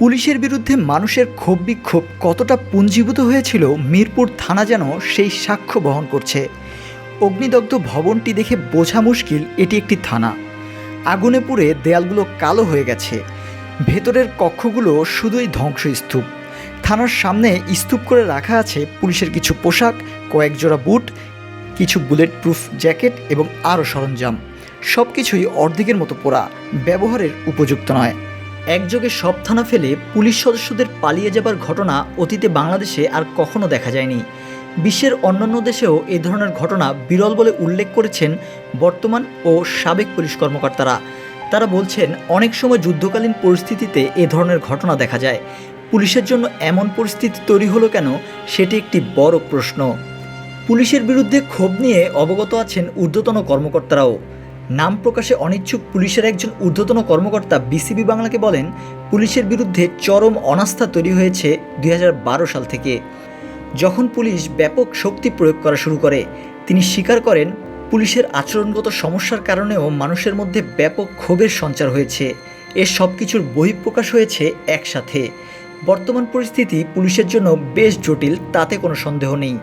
পুলিশের বিরুদ্ধে মানুষের ক্ষোভ বিক্ষোভ কতটা পুঞ্জীভূত হয়েছিল মিরপুর থানা যেন সেই সাক্ষ্য বহন করছে। অগ্নিদগ্ধ ভবনটি দেখে বোঝা মুশকিল এটি একটি থানা। আগুনে পুড়ে দেয়ালগুলো কালো হয়ে গেছে, ভেতরের কক্ষগুলো শুধুই ধ্বংসস্তূপ। থানার সামনে স্তূপ করে রাখা আছে পুলিশের কিছু পোশাক, কয়েক জোড়া বুট, কিছু বুলেট প্রুফ জ্যাকেট এবং আরও সরঞ্জাম। সব কিছুই অর্ধেকের মতো পোড়া, ব্যবহারের উপযুক্ত নয়। একযোগে সব থানা ফেলে পুলিশ সদস্যদের পালিয়ে যাবার ঘটনা অতীতে বাংলাদেশে আর কখনো দেখা যায়নি। বিশ্বের অন্যান্য দেশেও এই ধরনের ঘটনা বিরল বলে উল্লেখ করেছেন বর্তমান ও সাবেক পুলিশ কর্মকর্তারা। তারা বলছেন, অনেক সময় যুদ্ধকালীন পরিস্থিতিতে এ ধরনের ঘটনা দেখা যায়। পুলিশের জন্য এমন পরিস্থিতি তৈরি হলো কেন, সেটি একটি বড় প্রশ্ন। পুলিশের বিরুদ্ধে ক্ষোভ নিয়ে অবগত আছেন ঊর্ধ্বতন কর্মকর্তারাও। নাম প্রকাশে অনিচ্ছুক পুলিশের একজন ঊর্ধ্বতন কর্মকর্তা বিসিবি বাংলাকে বলেন, পুলিশের বিরুদ্ধে চরম অনাস্থা তৈরি হয়েছে 2012 সাল থেকে, যখন পুলিশ ব্যাপক শক্তি প্রয়োগ করা শুরু করে। তিনি স্বীকার করেন, পুলিশের আচরণগত সমস্যার কারণেও মানুষের মধ্যে ব্যাপক ক্ষোভের সঞ্চার হয়েছে। এর সব কিছুর বহিঃপ্রকাশ হয়েছে একসাথে। বর্তমান পরিস্থিতি পুলিশের জন্য বেশ জটিল, তাতে কোনো সন্দেহ নেই।